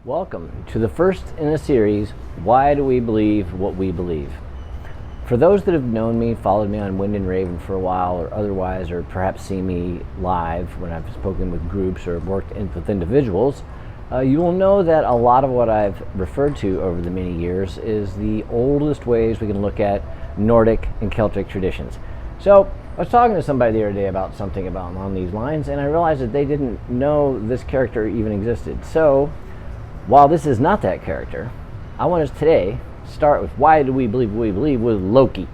Welcome to the first in a series, Why Do We Believe What We Believe? For those that have known me, followed me on Wind and Raven for a while or otherwise, or perhaps seen me live when I've spoken with groups or worked with individuals, you will know that a lot of what I've referred to over the many years is the oldest ways we can look at Nordic and Celtic traditions. So I was talking to somebody the other day about something along these lines, and I realized that they didn't know this character even existed. So while this is not that character, I want us today to start with why do we believe what we believe with Loki,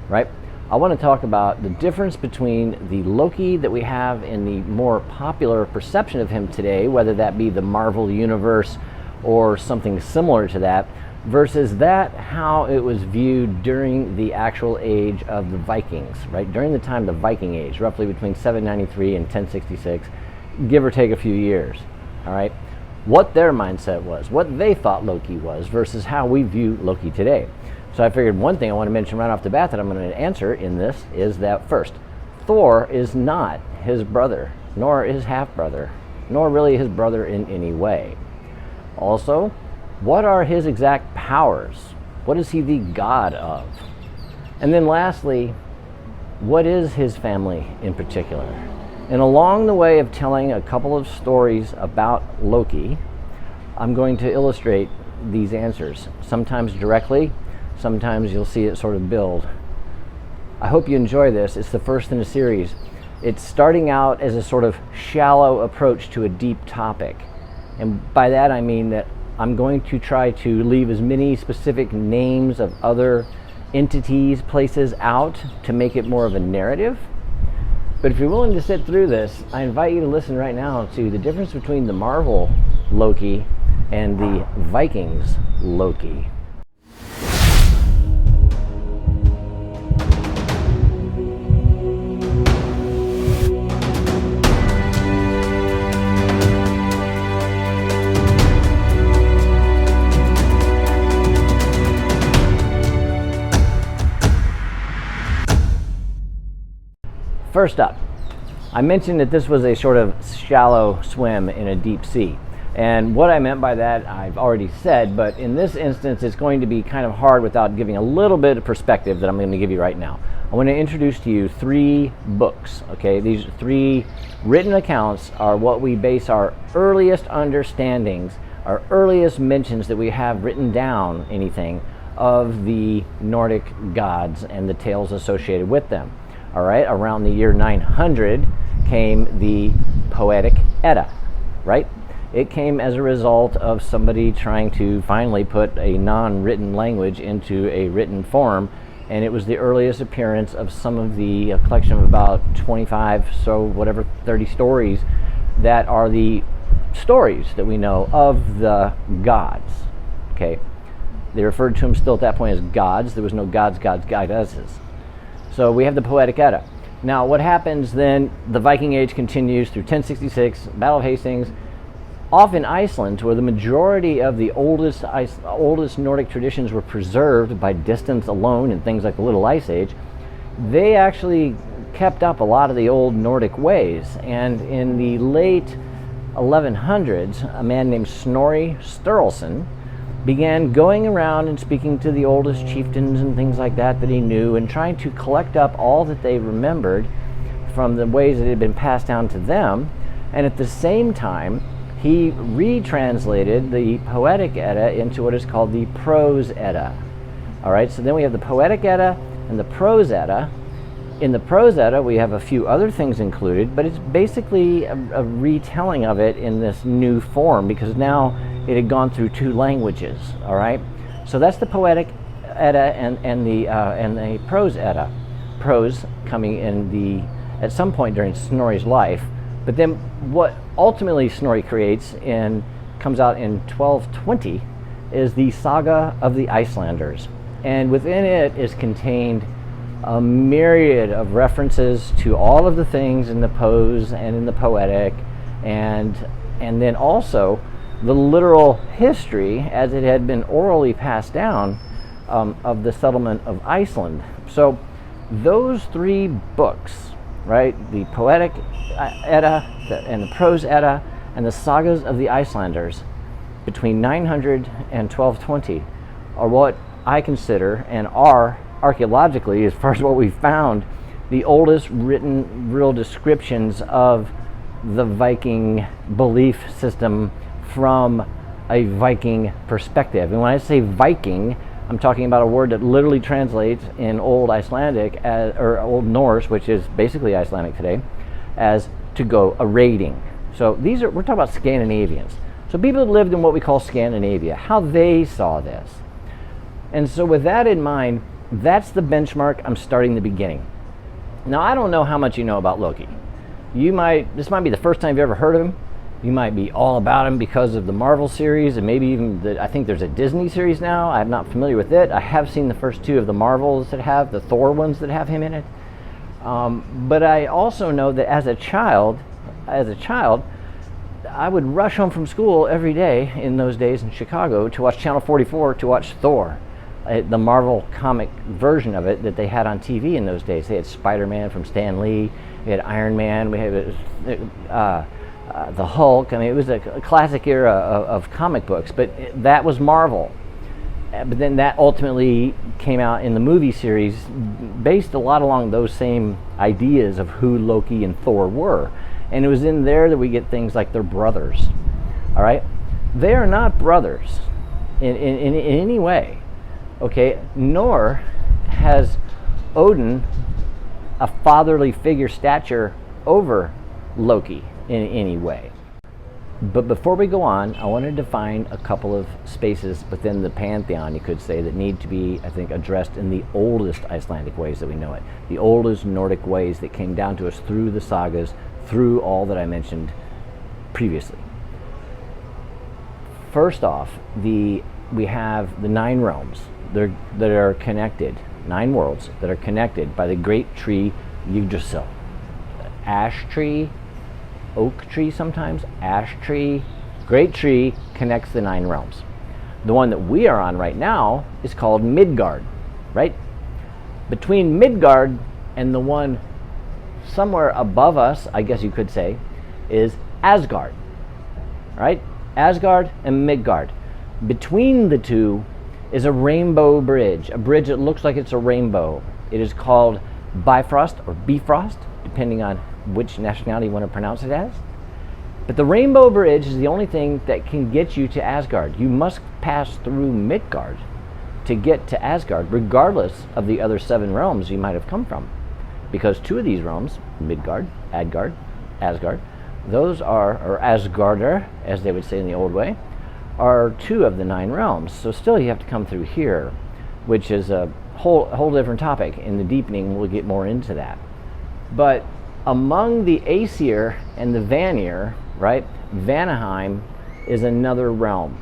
right? I want to talk about the difference between the Loki that we have in the more popular perception of him today, whether that be the Marvel Universe or something similar to that, versus that how it was viewed during the actual age of the Vikings, right? During the time of the Viking Age, roughly between 793 and 1066, give or take a few years, all right? What their mindset was, what they thought Loki was, versus how we view Loki today. So I figured one thing I want to mention right off the bat that I'm going to answer in this is that first, Thor is not his brother, nor his half-brother, nor really his brother in any way. Also, what are his exact powers? What is he the god of? And then lastly, what is his family in particular? And along the way of telling a couple of stories about Loki, I'm going to illustrate these answers, sometimes directly, sometimes you'll see it sort of build. I hope you enjoy this. It's the first in a series. It's starting out as a sort of shallow approach to a deep topic. And by that I mean that I'm going to try to leave as many specific names of other entities, places out to make it more of a narrative. But if you're willing to sit through this, I invite you to listen right now to the difference between the Marvel Loki and the Vikings Loki. First up, I mentioned that this was a sort of shallow swim in a deep sea. And what I meant by that, I've already said, but in this instance, it's going to be kind of hard without giving a little bit of perspective that I'm going to give you right now. I want to introduce to you three books, okay? These three written accounts are what we base our earliest understandings, our earliest mentions that we have written down anything of the Nordic gods and the tales associated with them. All right, around the year 900 came the Poetic Edda, right? It came as a result of somebody trying to finally put a non-written language into a written form, and it was the earliest appearance of some of the collection of about 25, 30 stories that are the stories that we know of the gods, okay? They referred to them still at that point as gods. There was no gods, goddesses. So we have the Poetic Edda. Now what happens then, the Viking Age continues through 1066, Battle of Hastings, off in Iceland, where the majority of the oldest Nordic traditions were preserved by distance alone and things like the Little Ice Age. They actually kept up a lot of the old Nordic ways, and in the late 1100s, a man named Snorri Sturluson began going around and speaking to the oldest chieftains and things like that he knew, and trying to collect up all that they remembered from the ways that it had been passed down to them. And at the same time, he retranslated the Poetic Edda into what is called the Prose Edda. All right, so then we have the Poetic Edda and the Prose Edda. In the Prose Edda, we have a few other things included, but it's basically a retelling of it in this new form, because now it had gone through two languages. All right, so that's the Poetic Edda and the Prose Edda. Prose coming in at some point during Snorri's life, but then what ultimately Snorri creates and comes out in 1220 is the Saga of the Icelanders, and within it is contained a myriad of references to all of the things in the prose and in the poetic, and then also the literal history as it had been orally passed down of the settlement of Iceland. So those three books, right, the Poetic Edda and the Prose Edda and the Sagas of the Icelanders, between 900 and 1220 are what I consider, and are archaeologically, as far as what we've found, the oldest written real descriptions of the Viking belief system from a Viking perspective. And when I say Viking, I'm talking about a word that literally translates in Old Icelandic as, or Old Norse, which is basically Icelandic today, as to go a raiding. So these are, we're talking about Scandinavians. So people that lived in what we call Scandinavia, how they saw this. And so with that in mind, that's the benchmark. I'm starting the beginning. Now, I don't know how much you know about Loki. This might be the first time you've ever heard of him. You might be all about him because of the Marvel series, and maybe even I think there's a Disney series now. I'm not familiar with it. I have seen the first two of the Marvels that have, the Thor ones that have him in it. But I also know that as a child, I would rush home from school every day in those days in Chicago to watch Channel 44 to watch Thor, the Marvel comic version of it that they had on TV in those days. They had Spider-Man from Stan Lee, we had Iron Man, we had the Hulk. I mean, it was a classic era of comic books, but that was Marvel. But then that ultimately came out in the movie series based a lot along those same ideas of who Loki and Thor were. And it was in there that we get things like they're brothers. All right? They are not brothers in any way. Okay? Nor has Odin a fatherly figure stature over Loki in any way. But before we go on, I want to define a couple of spaces within the pantheon, you could say, that need to be, I think, addressed in the oldest Icelandic ways that we know it. The oldest Nordic ways that came down to us through the sagas, through all that I mentioned previously. First off, we have the 9 realms that are connected, 9 worlds that are connected by the great tree Yggdrasil. Ash tree, oak tree sometimes, ash tree, great tree connects the 9 realms. The one that we are on right now is called Midgard, right? Between Midgard and the one somewhere above us, I guess you could say, is Asgard, right? Asgard and Midgard. Between the two is a rainbow bridge, a bridge that looks like it's a rainbow. It is called Bifrost or Bifrost, depending on which nationality you want to pronounce it as. But the rainbow bridge is the only thing that can get you to Asgard. You must pass through Midgard to get to Asgard, regardless of the other 7 realms you might have come from. Because 2 of these realms, Midgard, Asgard, those are, or Asgardr, as they would say in the old way, are 2 of the 9 realms. So still you have to come through here, which is a whole different topic. In the deepening, we'll get more into that. But among the Aesir and the Vanir, right, Vanaheim is another realm.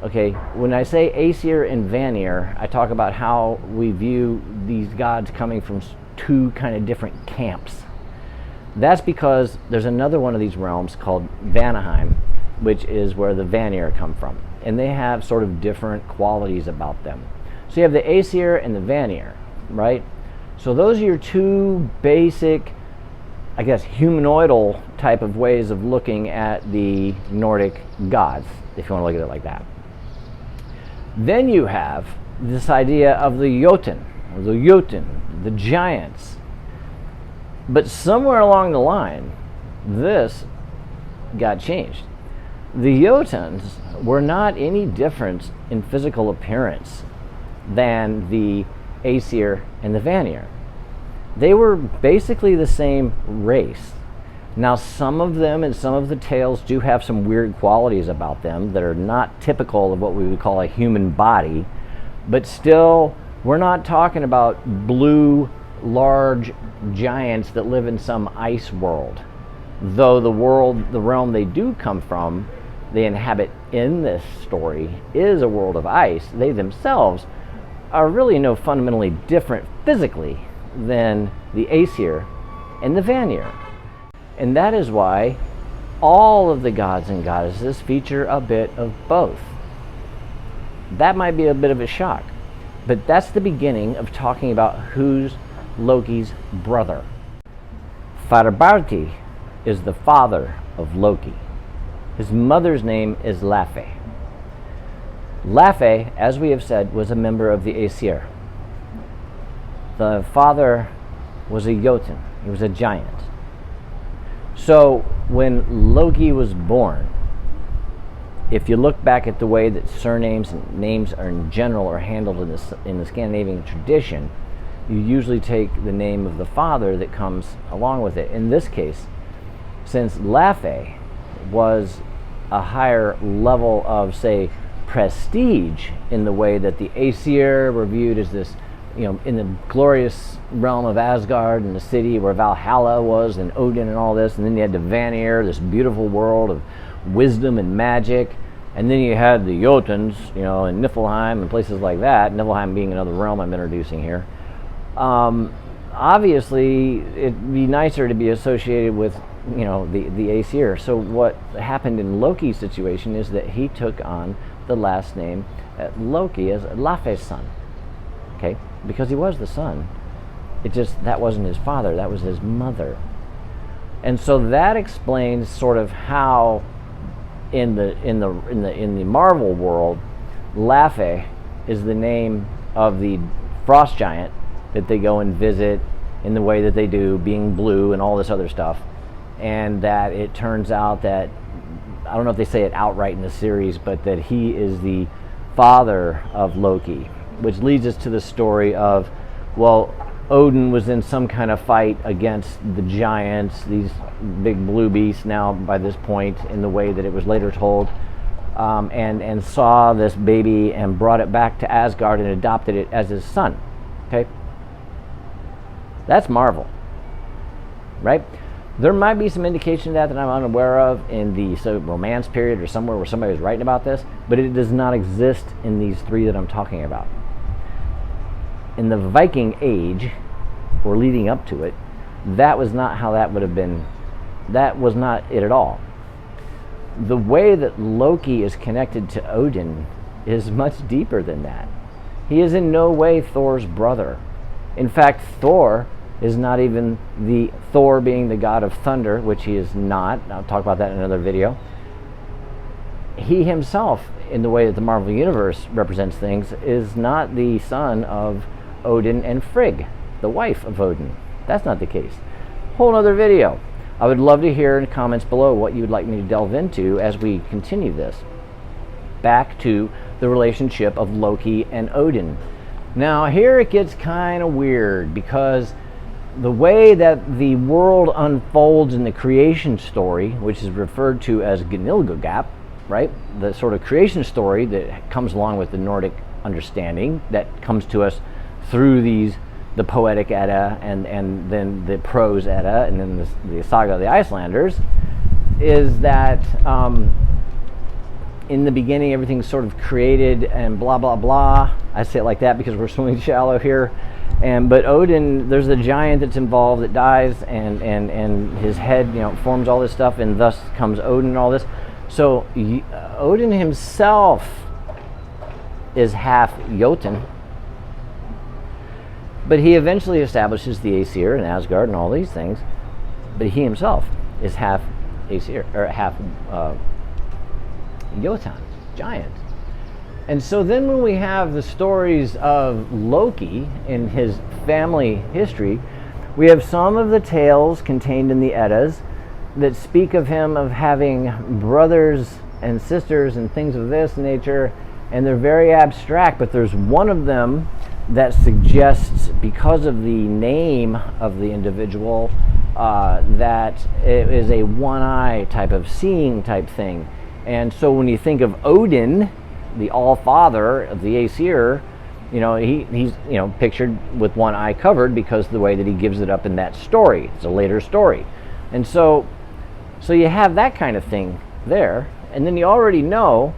Okay, when I say Aesir and Vanir, I talk about how we view these gods coming from 2 kind of different camps. That's because there's another one of these realms called Vanaheim, which is where the Vanir come from. And they have sort of different qualities about them. So you have the Aesir and the Vanir, right? So those are your 2 basic, I guess, humanoidal type of ways of looking at the Nordic gods, if you want to look at it like that. Then you have this idea of the Jotun, or the Jotun, the giants. But somewhere along the line, this got changed. The Jotuns were not any different in physical appearance than the Aesir and the Vanir. They were basically the same race. Now, some of them and some of the tales do have some weird qualities about them that are not typical of what we would call a human body, but still, we're not talking about blue, large giants that live in some ice world. Though the realm they do come from, they inhabit in this story, is a world of ice. They themselves are really no fundamentally different physically than the Aesir and the Vanir. And that is why all of the gods and goddesses feature a bit of both. That might be a bit of a shock, but that's the beginning of talking about who's Loki's brother. Farbarti is the father of Loki. His mother's name is Laufey. Laufey, as we have said, was a member of the Aesir. The father was a Jotun. He was a giant. So when Loki was born, if you look back at the way that surnames and names are in general are handled in the Scandinavian tradition, you usually take the name of the father that comes along with it. In this case, since Laufey was a higher level of, say, prestige in the way that the Aesir were viewed as this, in the glorious realm of Asgard and the city where Valhalla was and Odin and all this, and then you had the Vanir, this beautiful world of wisdom and magic, and then you had the Jotuns, in Niflheim and places like that, Niflheim being another realm I'm introducing here. Obviously, it'd be nicer to be associated with, the Aesir. So what happened in Loki's situation is that he took on the last name Loki as Laufey's son, okay? Because he was the son. That wasn't his father, that was his mother. And so that explains sort of how in the Marvel world, Laufey is the name of the frost giant that they go and visit in the way that they do, being blue and all this other stuff. And that it turns out that, I don't know if they say it outright in the series, but that he is the father of Loki, which leads us to the story of, well, Odin was in some kind of fight against the giants, these big blue beasts now by this point in the way that it was later told, and saw this baby and brought it back to Asgard and adopted it as his son. Okay? That's Marvel, right? There might be some indication of that I'm unaware of in the Romance period or somewhere where somebody was writing about this, but it does not exist in these three that I'm talking about. In the Viking Age, or leading up to it, that was not how that would have been. That was not it at all. The way that Loki is connected to Odin is much deeper than that. He is in no way Thor's brother. In fact, Thor is not even the Thor being the god of thunder, which he is not. I'll talk about that in another video. He himself, in the way that the Marvel Universe represents things, is not the son of Odin and Frigg, the wife of Odin. That's not the case. Whole other video. I would love to hear in the comments below what you would like me to delve into as we continue this. Back to the relationship of Loki and Odin. Now here it gets kind of weird, because the way that the world unfolds in the creation story, which is referred to as Gnilgagap, right? The sort of creation story that comes along with the Nordic understanding that comes to us through the poetic Edda and then the prose Edda and then the saga of the Icelanders, is that in the beginning everything's sort of created and blah blah blah. I say it like that because we're swimming shallow here. But Odin, there's a giant that's involved that dies, and his head, forms all this stuff, and thus comes Odin and all this. So Odin himself is half Jotun, but he eventually establishes the Aesir and Asgard and all these things. But he himself is half Aesir, or half Jotun, giant. And so then when we have the stories of Loki in his family history, we have some of the tales contained in the Eddas that speak of him of having brothers and sisters and things of this nature, and they're very abstract, but there's one of them that suggests, because of the name of the individual, that it is a one-eye type of seeing type thing. And so when you think of Odin, the All-Father of the Aesir, he's pictured with one eye covered because of the way that he gives it up in that story. It's a later story. And so you have that kind of thing there. And then you already know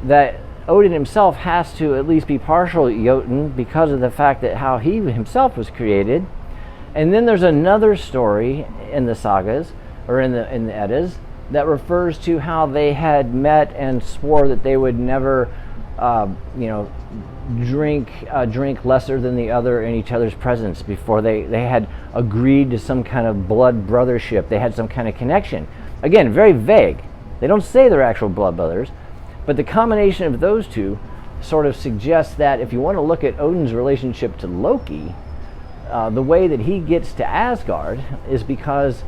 that Odin himself has to at least be partial Jotun because of the fact that how he himself was created. And then there's another story in the sagas, or in the Eddas, that refers to how they had met and swore that they would never, drink lesser than the other in each other's presence before they had agreed to some kind of blood brothership. They had some kind of connection. Again, very vague. They don't say they're actual blood brothers, but the combination of those two sort of suggests that if you want to look at Odin's relationship to Loki, the way that he gets to Asgard is because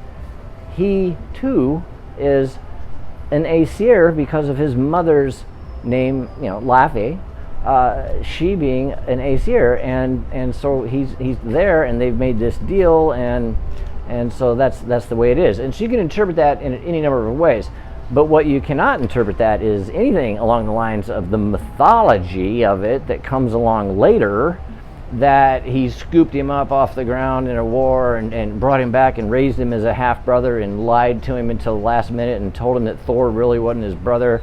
he too is an Aesir because of his mother's name, Laufey, she being an Aesir, and so he's there, and they've made this deal, and so that's the way it is. And so you can interpret that in any number of ways. But what you cannot interpret that is anything along the lines of the mythology of it that comes along later, that he scooped him up off the ground in a war and brought him back and raised him as a half-brother and lied to him until the last minute and told him that Thor really wasn't his brother,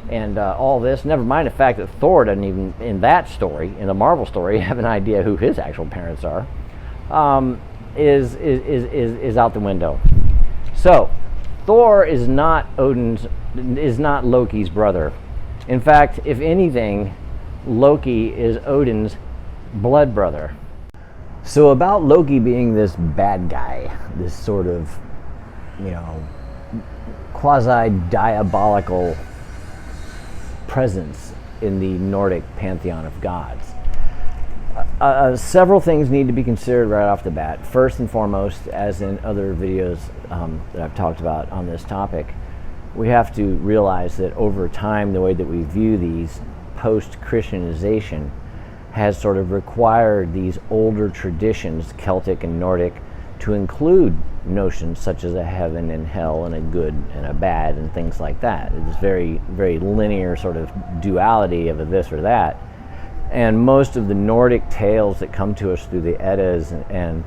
and all this. Never mind the fact that Thor doesn't even, in that story, in the Marvel story, have an idea who his actual parents are, is out the window. So Thor is not Loki's brother. In fact, if anything, Loki is Odin's blood brother. So about Loki being this bad guy, this sort of, quasi-diabolical presence in the Nordic pantheon of gods. Several things need to be considered right off the bat. First and foremost, as in other videos that I've talked about on this topic, we have to realize that over time, the way that we view these post-Christianization has sort of required these older traditions, Celtic and Nordic, to include notions such as a heaven and hell and a good and a bad and things like that. It's very, very linear sort of duality of a this or that. And most of the Nordic tales that come to us through the Eddas, and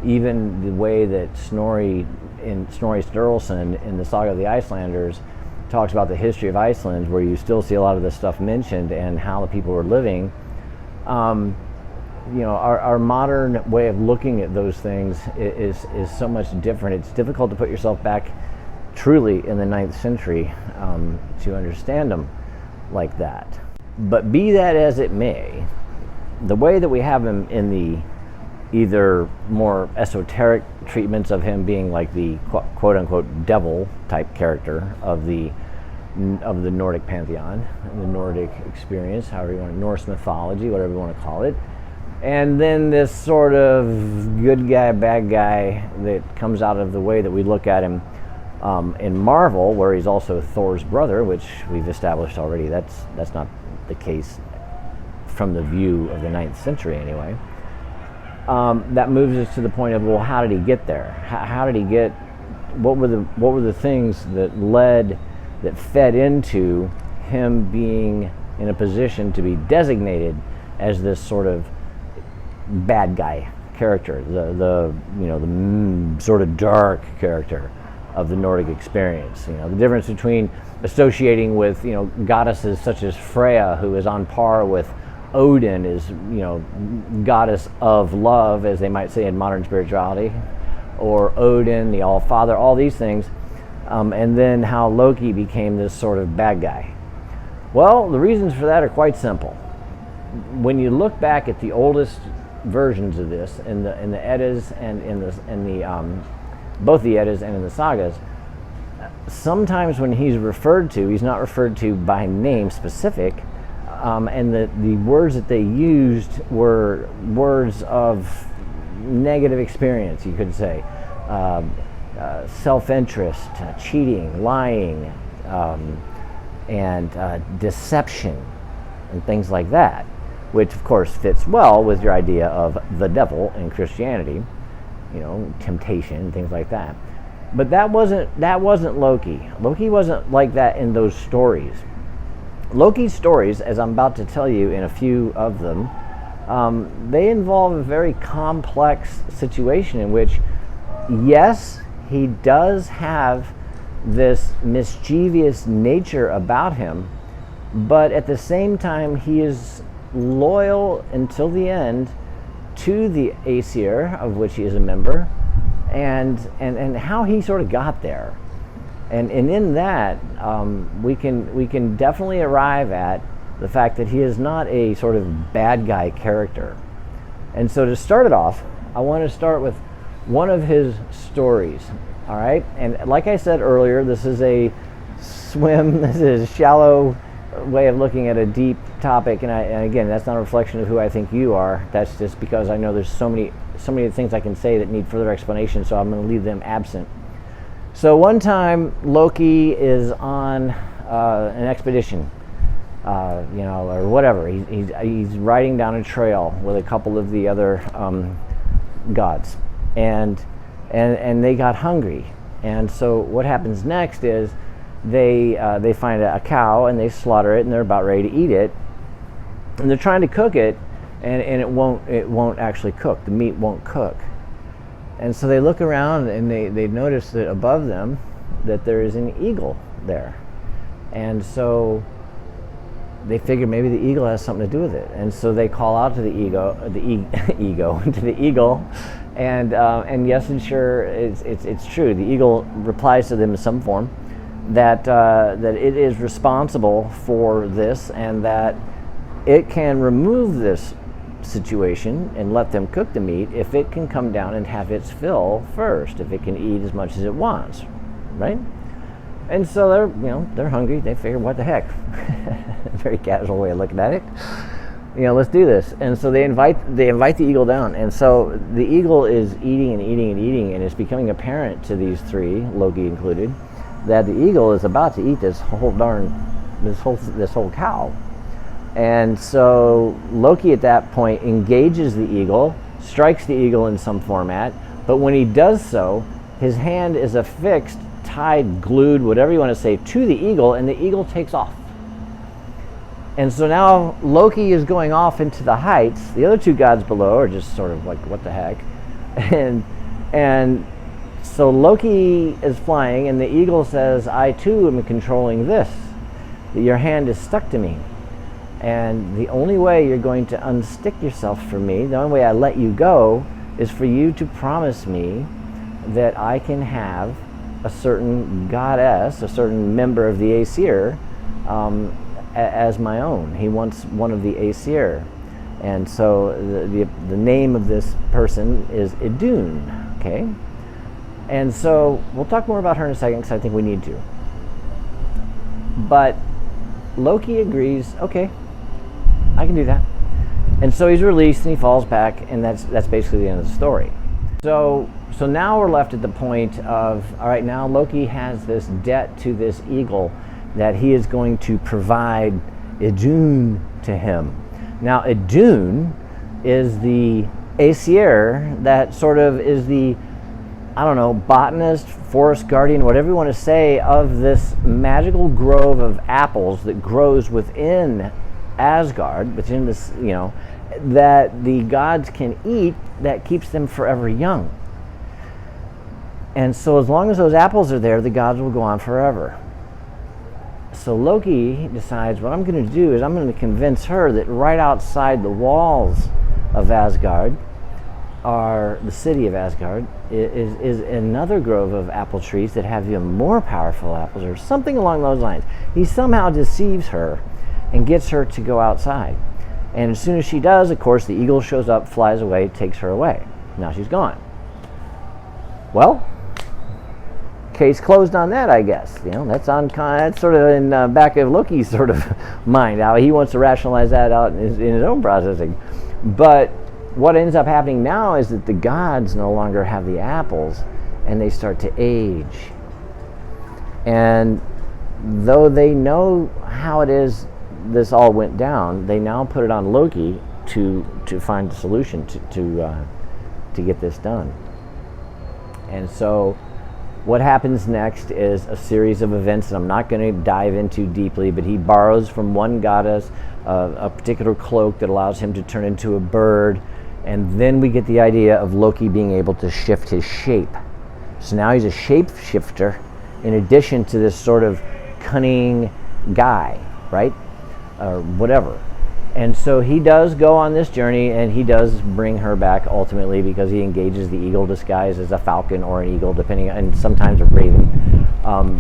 even the way that Snorri Sturluson in the Saga of the Icelanders talks about the history of Iceland, where you still see a lot of this stuff mentioned and how the people were living. Our modern way of looking at those things is so much different. It's difficult to put yourself back truly in the 9th century to understand them like that. But be that as it may, the way that we have him in the either more esoteric treatments of him being like the quote-unquote devil type character of the Nordic pantheon, the Nordic experience, however you want to, Norse mythology, whatever you want to call it, and then this sort of good guy, bad guy that comes out of the way that we look at him in Marvel, where he's also Thor's brother, which we've established already. That's not the case from the view of the 9th century anyway. That moves us to the point of, well, how did he get there? How did he get? What were the things that fed into him being in a position to be designated as this sort of bad guy character, the sort of dark character of the Nordic experience? The difference between associating with goddesses such as Freya, who is on par with Odin, is goddess of love, as they might say in modern spirituality, or Odin, the All-Father, all these things, and then how Loki became this sort of bad guy. Well, the reasons for that are quite simple. When you look back at the oldest versions of this in the Eddas and in the both the Eddas and in the sagas, sometimes when he's referred to, he's not referred to by name specific, and the words that they used were words of negative experience, you could say. Self-interest, cheating, lying, and deception, and things like that, which of course fits well with your idea of the devil in Christianity, temptation, things like that. But that wasn't Loki. Loki wasn't like that in those stories. Loki's stories, as I'm about to tell you in a few of them, they involve a very complex situation in which, yes, he does have this mischievous nature about him, but at the same time he is loyal until the end to the Aesir, of which he is a member, and how he sort of got there. And in that, we can definitely arrive at the fact that he is not a sort of bad guy character. And so to start it off, I want to start with one of his stories. All right, and like I said earlier, this is a swim. This is shallow way of looking at a deep topic, and again, that's not a reflection of who I think you are. That's just because I know there's so many things I can say that need further explanation, so I'm going to leave them absent. So one time Loki is on an expedition, or whatever. He's riding down a trail with a couple of the other gods, and they got hungry. And so what happens next is they find a cow and they slaughter it, and they're about ready to eat it, and they're trying to cook it, and it won't actually cook. The meat won't cook. And so they look around and they notice that above them that there is an eagle there. And so they figure maybe the eagle has something to do with it. And so they call out to the to the eagle, and yes and sure, it's true. The eagle replies to them in some form that it is responsible for this, and that it can remove this situation and let them cook the meat if it can come down and have its fill first, if it can eat as much as it wants, right? And so they're hungry. They figure, what the heck? Very casual way of looking at it. Let's do this. And so they invite the eagle down. And so the eagle is eating and eating and eating, and it's becoming apparent to these three, Loki included, that the eagle is about to eat this whole cow. And so Loki at that point engages the eagle, strikes the eagle in some format, but when he does so, his hand is affixed, tied, glued, whatever you want to say, to the eagle, and the eagle takes off. And so now Loki is going off into the heights. The other two gods below are just sort of like, what the heck? And so Loki is flying, and the eagle says, I too am controlling this. Your hand is stuck to me. And the only way you're going to unstick yourself from me, the only way I let you go, is for you to promise me that I can have a certain goddess, a certain member of the Aesir, as my own. He wants one of the Aesir. And so the name of this person is Idun, okay? And so we'll talk more about her in a second, because I think we need to. But Loki agrees, okay, I can do that. And so he's released and he falls back, and that's basically the end of the story. So now we're left at the point of, all right, now Loki has this debt to this eagle that he is going to provide Idun to him. Now Idun is the Aesir that sort of is the, I don't know, botanist, forest guardian, whatever you want to say, of this magical grove of apples that grows within Asgard, within this, that the gods can eat, that keeps them forever young. And so as long as those apples are there, the gods will go on forever. So Loki decides, what I'm going to do is I'm going to convince her that right outside the walls of Asgard, the city of Asgard, is another grove of apple trees that have even more powerful apples, or something along those lines. He somehow deceives her and gets her to go outside. And as soon as she does, of course, the eagle shows up, flies away, takes her away. Now she's gone. Well, case closed on that, I guess. That's sort of in back of Loki's sort of mind, how he wants to rationalize that out in his own processing. But what ends up happening now is that the gods no longer have the apples, and they start to age. And though they know how it is this all went down, they now put it on Loki to find a solution to get this done. And so what happens next is a series of events that I'm not going to dive into deeply, but he borrows from one goddess a particular cloak that allows him to turn into a bird, and then we get the idea of Loki being able to shift his shape. So now he's a shapeshifter in addition to this sort of cunning guy, right? Or whatever. And so he does go on this journey, and he does bring her back ultimately, because he engages the eagle disguised as a falcon or an eagle, depending, and sometimes a raven.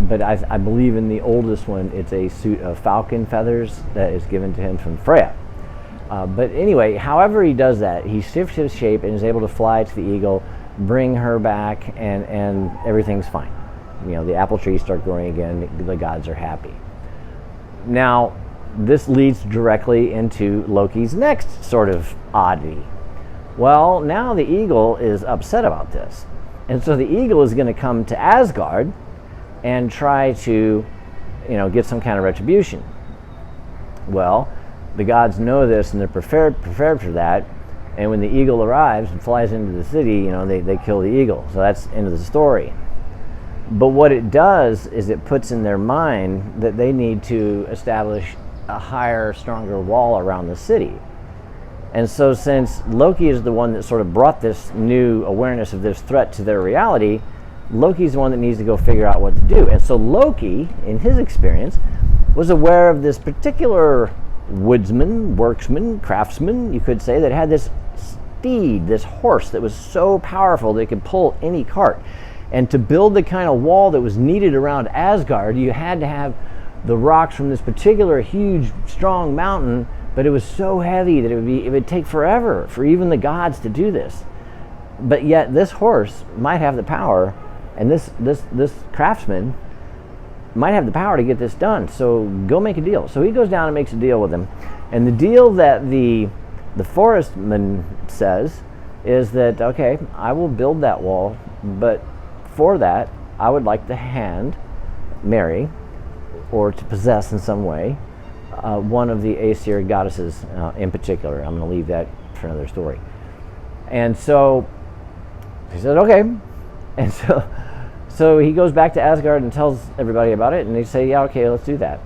But I believe in the oldest one, it's a suit of falcon feathers that is given to him from Freya. But anyway, however he does that, he shifts his shape and is able to fly to the eagle, bring her back, and everything's fine. The apple trees start growing again, the gods are happy. Now, this leads directly into Loki's next sort of oddity. Well, now the eagle is upset about this. And so the eagle is going to come to Asgard and try to, get some kind of retribution. Well, the gods know this and they're prepared for that. And when the eagle arrives and flies into the city, they kill the eagle. So that's the end of the story. But what it does is it puts in their mind that they need to establish a higher, stronger wall around the city. And so since Loki is the one that sort of brought this new awareness of this threat to their reality, Loki's the one that needs to go figure out what to do. And so Loki, in his experience, was aware of this particular woodsman, worksman, craftsman, you could say, that had this steed, this horse that was so powerful that it could pull any cart. And to build the kind of wall that was needed around Asgard, you had to have the rocks from this particular huge, strong mountain, but it was so heavy that it would take forever for even the gods to do this. But yet this horse might have the power, and this craftsman might have the power to get this done. So go make a deal. So he goes down and makes a deal with him. And the deal that the forestman says is that, okay, I will build that wall, but for that, I would like to marry, or to possess in some way, one of the Aesir goddesses in particular. I'm going to leave that for another story. And so he said, okay. And so he goes back to Asgard and tells everybody about it, and they say, yeah, okay, let's do that.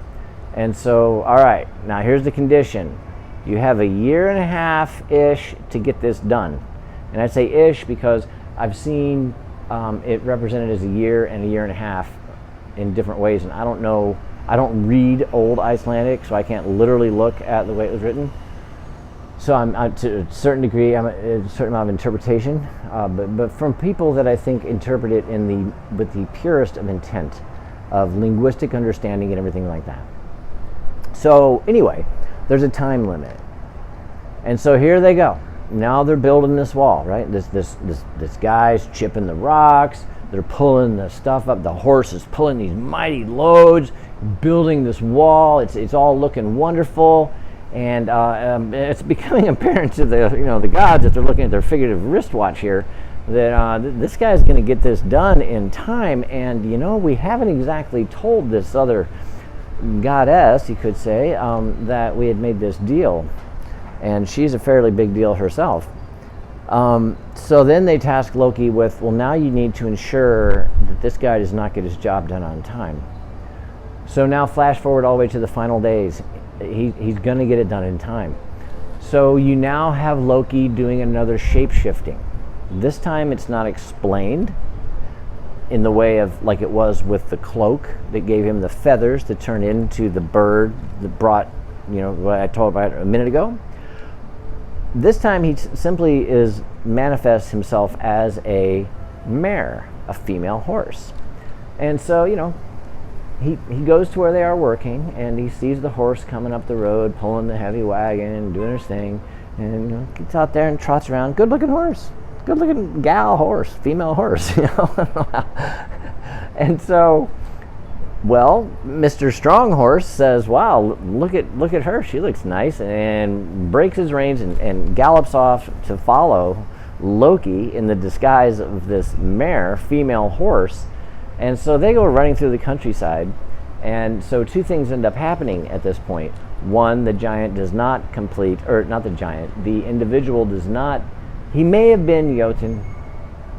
And so, all right, now here's the condition. You have a year and a half-ish to get this done. And I say ish because I've seen it represented as a year and a half in different ways, and I don't know, I don't read Old Icelandic, so I can't literally look at the way it was written. So I'm to a certain degree, I'm a certain amount of interpretation, but from people that I think interpret it with the purest of intent, of linguistic understanding and everything like that. So anyway, there's a time limit, and so here they go. Now they're building this wall, right? This guy's chipping the rocks. They're pulling the stuff up. The horse is pulling these mighty loads, building this wall. It's all looking wonderful, and it's becoming apparent to the gods, if they're looking at their figurative wristwatch here, that this guy's going to get this done in time. And we haven't exactly told this other goddess, you could say, that we had made this deal. And she's a fairly big deal herself. So then they task Loki with, well, now you need to ensure that this guy does not get his job done on time. So now flash forward all the way to the final days. He's going to get it done in time. So you now have Loki doing another shape-shifting. This time it's not explained in the way of like it was with the cloak that gave him the feathers to turn into the bird that brought, what I told about a minute ago. This time he simply manifests himself as a mare, a female horse. And so, he goes to where they are working, and he sees the horse coming up the road, pulling the heavy wagon, doing his thing, and gets out there and trots around. Good looking horse. Good looking gal horse, female horse, And so, well, Mr. Strong Horse says, wow, look at her, she looks nice, and breaks his reins and gallops off to follow Loki in the disguise of this mare, female horse. And so they go running through the countryside, and so two things end up happening at this point. One, the giant does not complete, or not the giant, the individual does not, he may have been Jotun.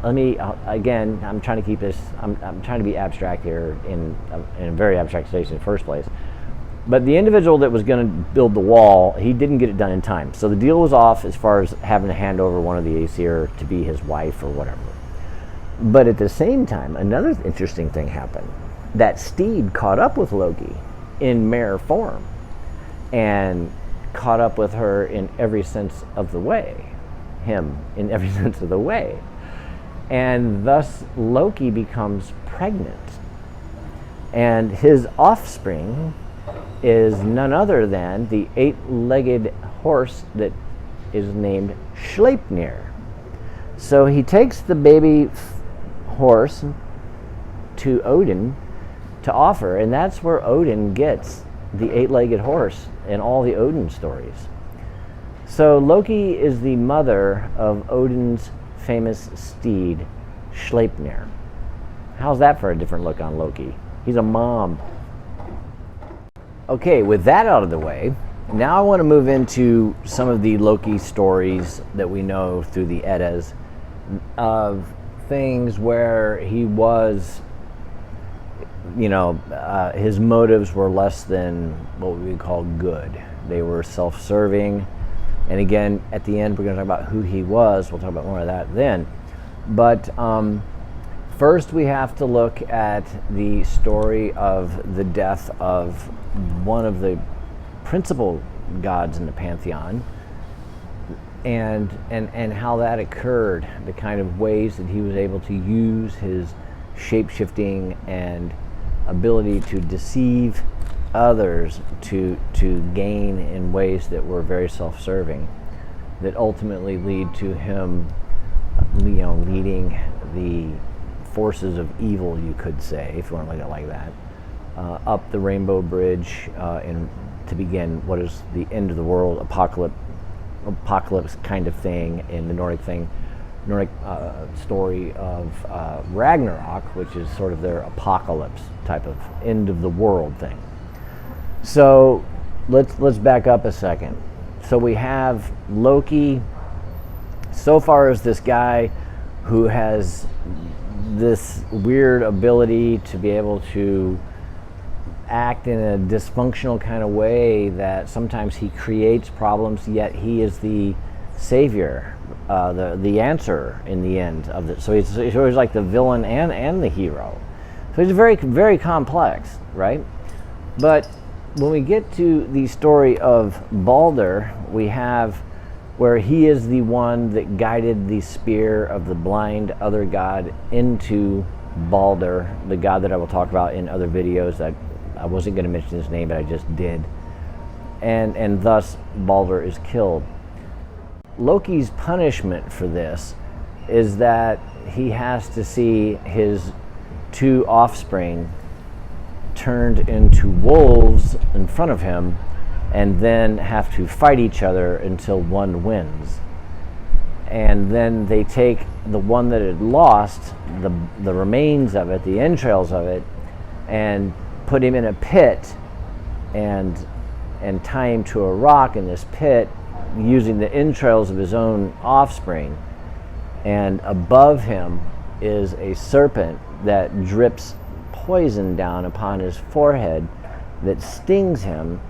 Again, I'm trying to keep this, I'm trying to be abstract here in a very abstract stage in the first place. But the individual that was going to build the wall, he didn't get it done in time. So the deal was off as far as having to hand over one of the Aesir to be his wife or whatever. But at the same time, another interesting thing happened. That steed caught up with Loki in mare form and caught up with her in every sense of the way. Him in every sense of the way. And thus Loki becomes pregnant. And his offspring is none other than the 8-legged horse that is named Sleipnir. So he takes the baby horse to Odin to offer, and that's where Odin gets the 8-legged horse in all the Odin stories. So Loki is the mother of Odin's famous steed, Sleipnir. How's that for a different look on Loki? He's a mom. Okay, with that out of the way, now I want to move into some of the Loki stories that we know through the Eddas of things where he was, his motives were less than what we would call good. They were self-serving. And again, at the end, we're going to talk about who he was. We'll talk about more of that then. But first, we have to look at the story of the death of one of the principal gods in the pantheon, and how that occurred, the kind of ways that he was able to use his shape-shifting and ability to deceive others to gain in ways that were very self-serving, that ultimately lead to him leading the forces of evil, you could say, if you want to look at it like that, up the Rainbow Bridge to begin what is the end of the world apocalypse kind of thing in the Nordic story of Ragnarok, which is sort of their apocalypse type of end of the world thing. So let's back up a second. So we have Loki so far as this guy who has this weird ability to be able to act in a dysfunctional kind of way that sometimes he creates problems, yet he is the savior, the answer in the end of it. So he's always like the villain and the hero. So he's very, very complex, right? But when we get to the story of Balder, we have where he is the one that guided the spear of the blind other god into Balder, the god that I will talk about in other videos. I wasn't going to mention his name, but I just did. And thus Balder is killed. Loki's punishment for this is that he has to see his two offspring turned into wolves in front of him, and then have to fight each other until one wins. And then they take the one that had lost, the remains of it, the entrails of it, and put him in a pit and tie him to a rock in this pit using the entrails of his own offspring. And above him is a serpent that drips poison down upon his forehead that stings him,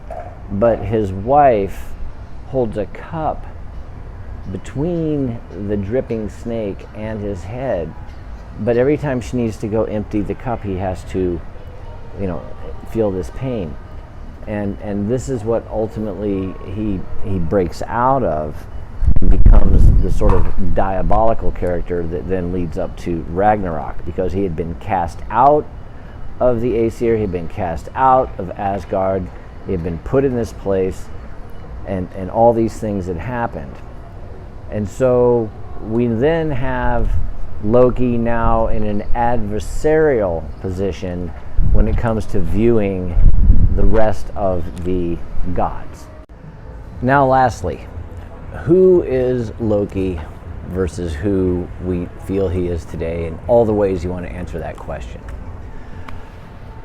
but his wife holds a cup between the dripping snake and his head. But every time she needs to go empty the cup, he has to, feel this pain. And this is what ultimately he breaks out of and becomes the sort of diabolical character that then leads up to Ragnarok, because he had been cast out of the Aesir, he had been cast out of Asgard, he had been put in this place, and all these things had happened. And so we then have Loki now in an adversarial position when it comes to viewing the rest of the gods. Now lastly, who is Loki versus who we feel he is today, and all the ways you want to answer that question?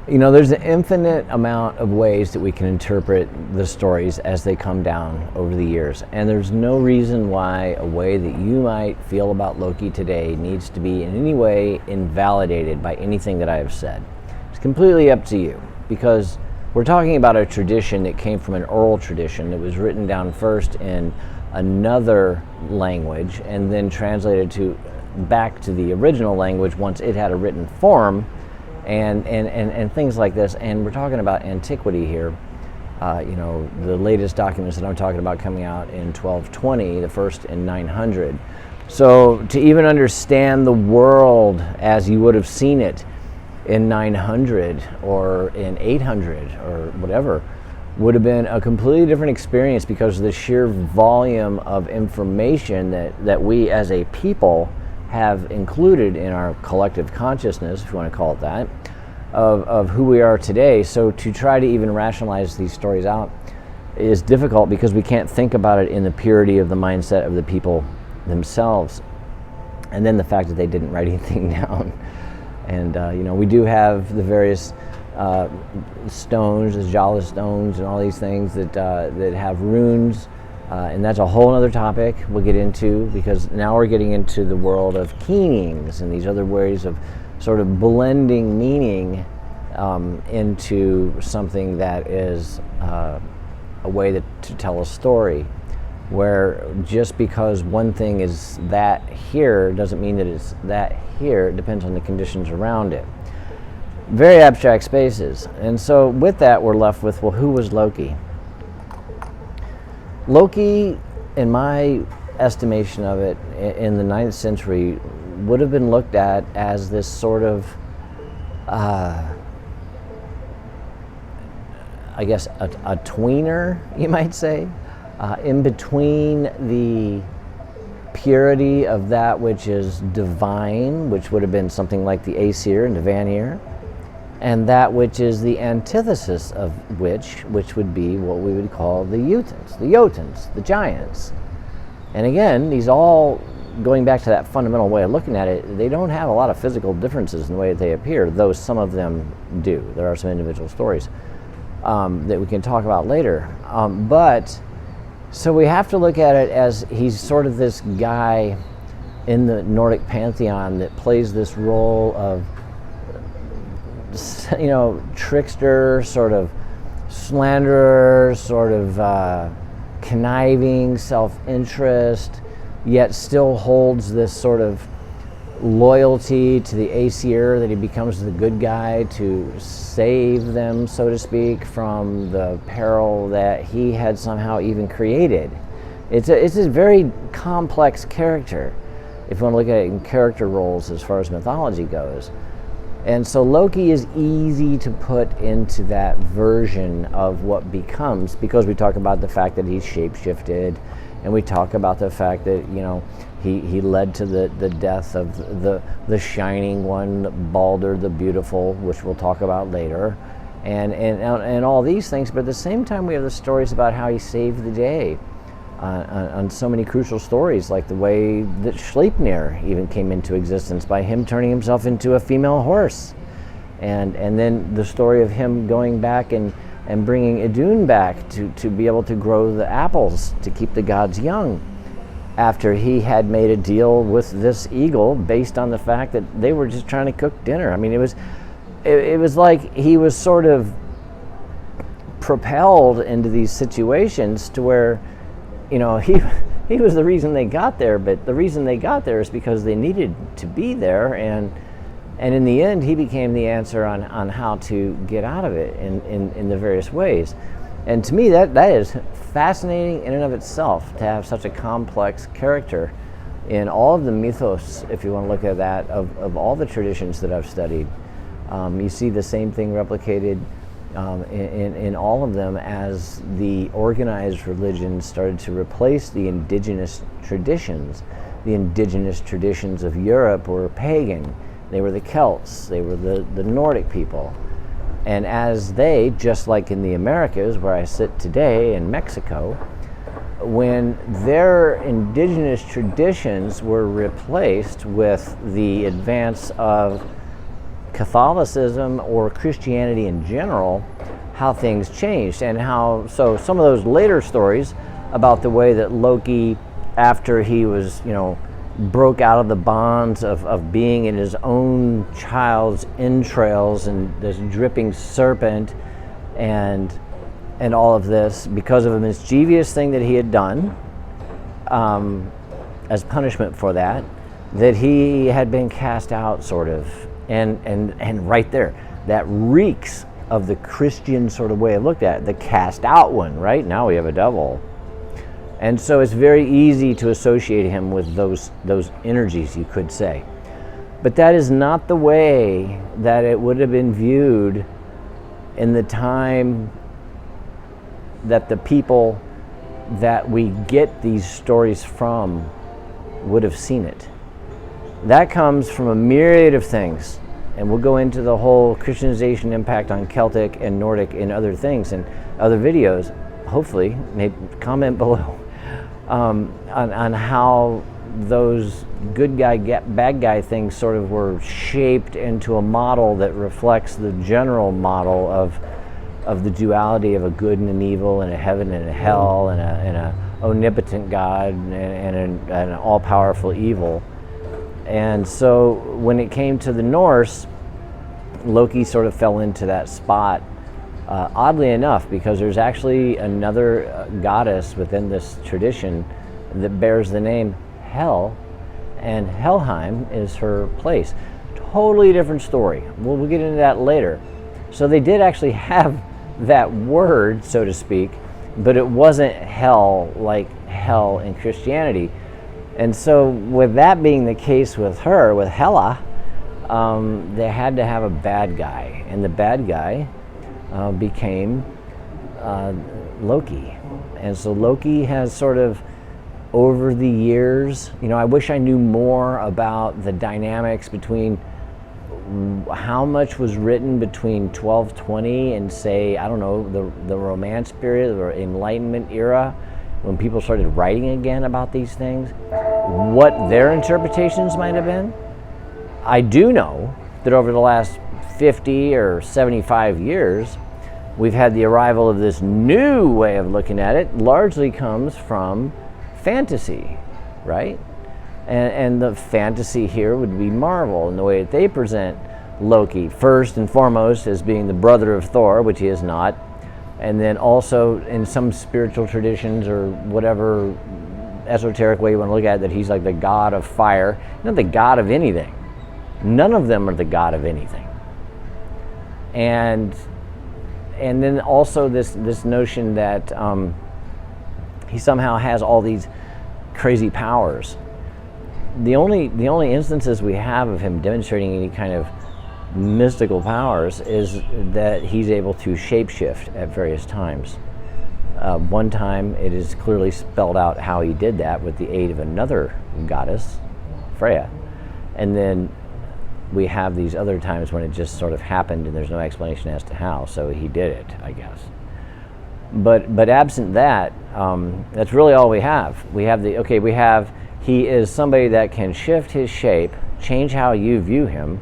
There's an infinite amount of ways that we can interpret the stories as they come down over the years, and there's no reason why a way that you might feel about Loki today needs to be in any way invalidated by anything that I have said. It's completely up to you, because we're talking about a tradition that came from an oral tradition that was written down first in another language and then translated back to the original language once it had a written form, and things like this. And we're talking about antiquity here. The latest documents that I'm talking about coming out in 1220, the first in 900. So to even understand the world as you would have seen it in 900 or in 800 or whatever would have been a completely different experience, because of the sheer volume of information that we as a people have included in our collective consciousness, if you want to call it that, of who we are today. So to try to even rationalize these stories out is difficult because we can't think about it in the purity of the mindset of the people themselves. And then the fact that they didn't write anything down. And we do have the various stones, the Jala stones, and all these things that have runes, and that's a whole other topic we'll get into, because now we're getting into the world of keenings and these other ways of sort of blending meaning into something that is a way to tell a story, where just because one thing is that here doesn't mean that it's that here. It depends on the conditions around it. Very abstract spaces. And so with that, we're left with, well, who was Loki? Loki, in my estimation of it, in the 9th century, would have been looked at as this sort of, I guess, a tweener, you might say, in between the purity of that which is divine, which would have been something like the Aesir and the Vanir, and that which is the antithesis of which would be what we would call the Jotuns, the giants. And again, these all, going back to that fundamental way of looking at it, they don't have a lot of physical differences in the way that they appear, though some of them do. There are some individual stories that we can talk about later. But so we have to look at it as he's sort of this guy in the Nordic pantheon that plays this role of, trickster, sort of slanderer, sort of conniving, self-interest, yet still holds this sort of loyalty to the Aesir, that he becomes the good guy to save them, so to speak, from the peril that he had somehow even created. It's a very complex character, if you want to look at it in character roles as far as mythology goes. And so Loki is easy to put into that version of what becomes, because we talk about the fact that he's shapeshifted, and we talk about the fact that, he led to the death of the shining one, Balder the Beautiful, which we'll talk about later, and all these things. But at the same time, we have the stories about how he saved the day on so many crucial stories, like the way that Sleipnir even came into existence by him turning himself into a female horse, and then the story of him going back and bringing Idun back to be able to grow the apples to keep the gods young, after he had made a deal with this eagle based on the fact that they were just trying to cook dinner. I mean, it was like he was sort of propelled into these situations to where, he was the reason they got there, but the reason they got there is because they needed to be there, and in the end, he became the answer on how to get out of it in the various ways. And to me, that is fascinating in and of itself, to have such a complex character in all of the mythos, if you want to look at that, of all the traditions that I've studied. You see the same thing replicated in all of them as the organized religions started to replace the indigenous traditions. The indigenous traditions of Europe were pagan. They were the Celts, they were the Nordic people. And as they, just like in the Americas, where I sit today in Mexico, when their indigenous traditions were replaced with the advance of Catholicism or Christianity in general, how things changed, and so some of those later stories about the way that Loki, after he was, broke out of the bonds of being in his own child's entrails and this dripping serpent and all of this, because of a mischievous thing that he had done, as punishment for that he had been cast out, sort of. And right there, that reeks of the Christian sort of way of looked at it, the cast out one, right? Now we have a devil. And so it's very easy to associate him with those energies, you could say. But that is not the way that it would have been viewed in the time that the people that we get these stories from would have seen it. That comes from a myriad of things, and we'll go into the whole Christianization impact on Celtic and Nordic and other things and other videos. hopefully, maybe comment below on how those good guy, bad guy things sort of were shaped into a model that reflects the general model of the duality of a good and an evil, and a heaven and a hell, and a omnipotent God and an all-powerful evil. And so when it came to the Norse, Loki sort of fell into that spot, oddly enough, because there's actually another goddess within this tradition that bears the name Hel, and Helheim is her place. Totally different story. We'll get into that later. So they did actually have that word, so to speak, but it wasn't hell like hell in Christianity. And so with that being the case with her, with Hela, they had to have a bad guy, and the bad guy became Loki. And so Loki has sort of, over the years, I wish I knew more about the dynamics between how much was written between 1220 and, say, I don't know, the Romance period or Enlightenment era, when people started writing again about these things, what their interpretations might have been. I do know that over the last 50 or 75 years, we've had the arrival of this new way of looking at it, largely comes from fantasy, right? And the fantasy here would be Marvel, and the way that they present Loki, first and foremost, as being the brother of Thor, which he is not, and then also in some spiritual traditions or whatever esoteric way you want to look at it, that he's like the god of fire, not the god of anything. None of them are the god of anything. And then also this notion that he somehow has all these crazy powers. The only instances we have of him demonstrating any kind of mystical powers is that he's able to shapeshift at various times. One time it is clearly spelled out how he did that with the aid of another goddess, Freya. And then we have these other times when it just sort of happened and there's no explanation as to how, so he did it, I guess. But absent that, that's really all we have. We have he is somebody that can shift his shape, change how you view him.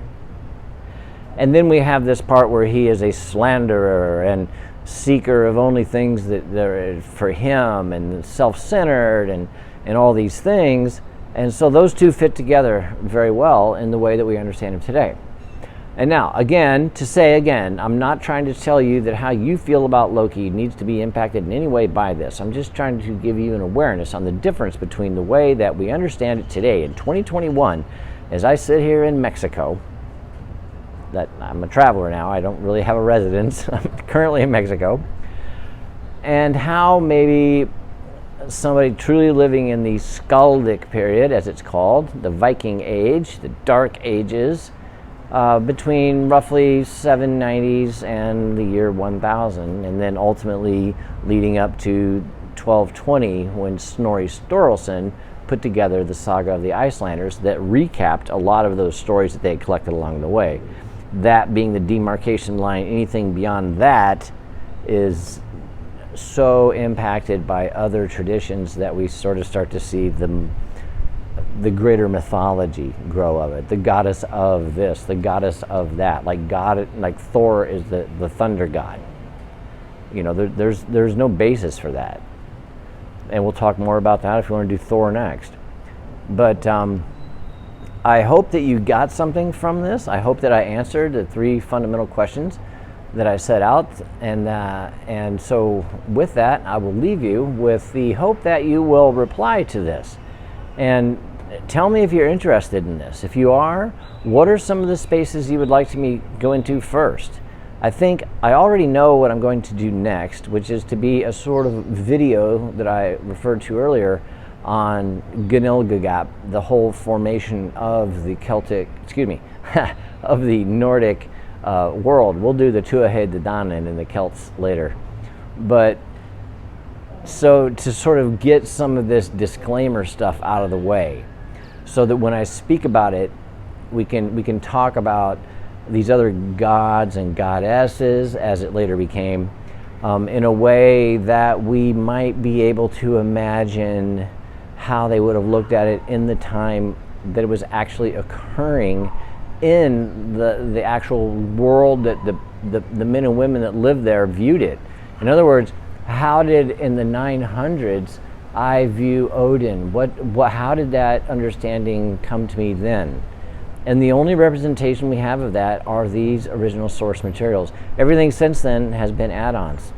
And then we have this part where he is a slanderer and seeker of only things that are for him, and self-centered, and all these things. And so those two fit together very well in the way that we understand him today. And now, again, I'm not trying to tell you that how you feel about Loki needs to be impacted in any way by this. I'm just trying to give you an awareness on the difference between the way that we understand it today in 2021, as I sit here in Mexico. That I'm a traveler now, I don't really have a residence. I'm currently in Mexico. And how maybe somebody truly living in the Skaldic period, as it's called, the Viking Age, the Dark Ages, between roughly 790s and the year 1000, and then ultimately leading up to 1220, when Snorri Sturluson put together the Saga of the Icelanders that recapped a lot of those stories that they had collected along the way. That being the demarcation line. Anything beyond that is so impacted by other traditions that we sort of start to see the greater mythology grow of it. The goddess of this, the goddess of that. Like Thor is the thunder god. There's no basis for that. And we'll talk more about that if you want to do Thor next. But I hope that you got something from this. I hope that I answered the 3 fundamental questions that I set out. And so with that, I will leave you with the hope that you will reply to this. And tell me if you're interested in this. If you are, what are some of the spaces you would like me to go into first? I think I already know what I'm going to do next, which is to be a sort of video that I referred to earlier on Gnilgagap, the whole formation of the of the Nordic world. We'll do the Tuatha De Danann and the Celts later. But so to sort of get some of this disclaimer stuff out of the way, so that when I speak about it, we can talk about these other gods and goddesses, as it later became, in a way that we might be able to imagine how they would have looked at it in the time that it was actually occurring in the actual world that the men and women that lived there viewed it. In other words, how did in the 900s I view Odin? How did that understanding come to me then? And the only representation we have of that are these original source materials. Everything since then has been add-ons.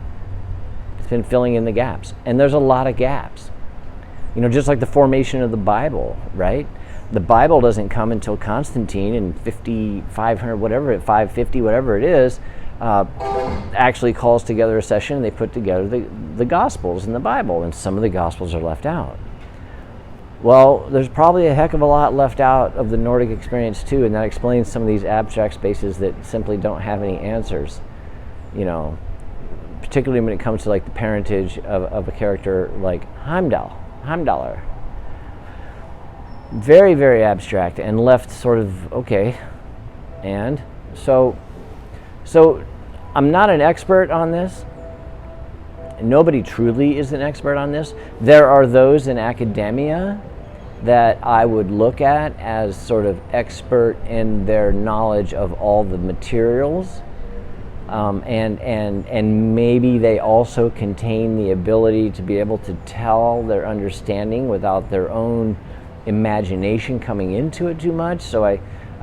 It's been filling in the gaps. And there's a lot of gaps. You know, just like the formation of the Bible, right? The Bible doesn't come until Constantine in 500, whatever, 550, whatever it is, actually calls together a session, and they put together the Gospels in the Bible, and some of the Gospels are left out. Well, there's probably a heck of a lot left out of the Nordic experience too, and that explains some of these abstract spaces that simply don't have any answers, you know, particularly when it comes to like the parentage of a character like Heimdallr. Very, very abstract and left sort of, okay, and so I'm not an expert on this. Nobody truly is an expert on this. There are those in academia that I would look at as sort of expert in their knowledge of all the materials, and maybe they also contain the ability to be able to tell their understanding without their own imagination coming into it too much. So I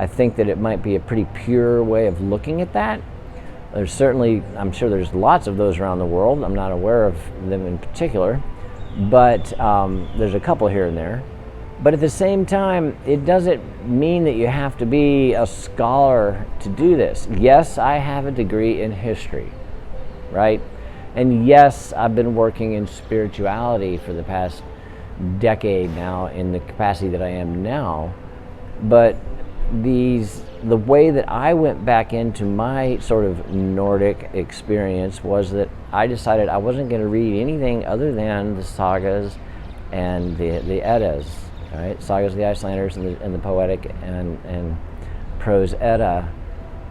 think that it might be a pretty pure way of looking at that. There's certainly, I'm sure there's lots of those around the world. I'm not aware of them in particular, but there's a couple here and there. But at the same time, it doesn't mean that you have to be a scholar to do this. Yes, I have a degree in history, right? And yes, I've been working in spirituality for the past decade now in the capacity that I am now. But the way that I went back into my sort of Nordic experience was that I decided I wasn't going to read anything other than the sagas and the Eddas, right? Sagas of the Icelanders and the poetic and prose Edda,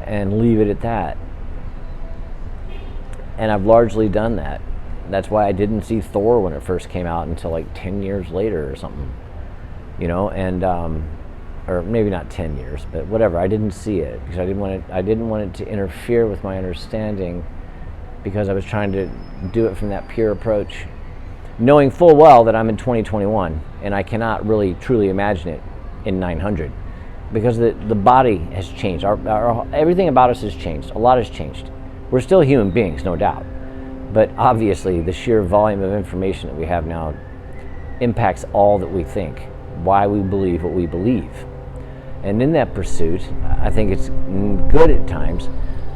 and leave it at that. And I've largely done that. That's why I didn't see Thor when it first came out until like 10 years later or something, you know, and or maybe not 10 years, but whatever. I didn't see it because I didn't want it to interfere with my understanding, because I was trying to do it from that pure approach, knowing full well that I'm in 2021 and I cannot really truly imagine it in 900, because the body has changed. Everything about us has changed. A lot has changed. We're still human beings, no doubt, but obviously the sheer volume of information that we have now impacts all that we think, why we believe what we believe. And in that pursuit, I think it's good at times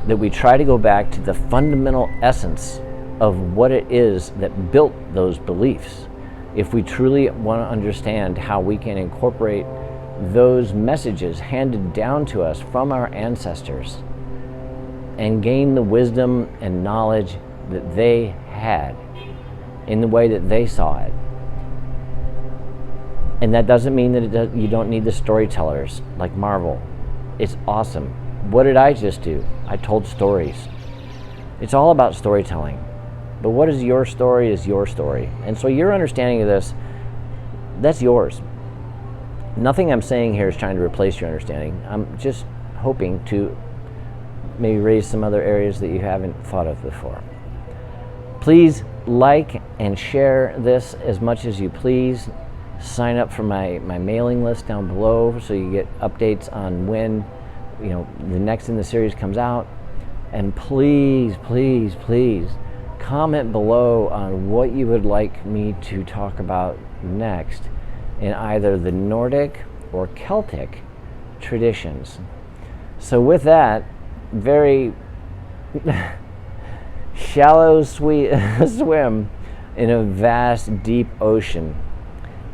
that we try to go back to the fundamental essence of what it is that built those beliefs. If we truly want to understand how we can incorporate those messages handed down to us from our ancestors and gain the wisdom and knowledge that they had in the way that they saw it. And that doesn't mean that you don't need the storytellers like Marvel. It's awesome. What did I just do? I told stories. It's all about storytelling. But what is your story is your story. And so your understanding of this, that's yours. Nothing I'm saying here is trying to replace your understanding. I'm just hoping to maybe raise some other areas that you haven't thought of before. Please like and share this as much as you please. Sign up for my mailing list down below so you get updates on when, you know, the next in the series comes out. And please, please, please comment below on what you would like me to talk about next in either the Nordic or Celtic traditions. So with that very shallow swim in a vast deep ocean,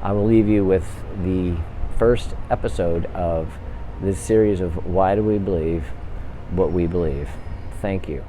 I will leave you with the first episode of this series of Why Do We Believe What We Believe? Thank you.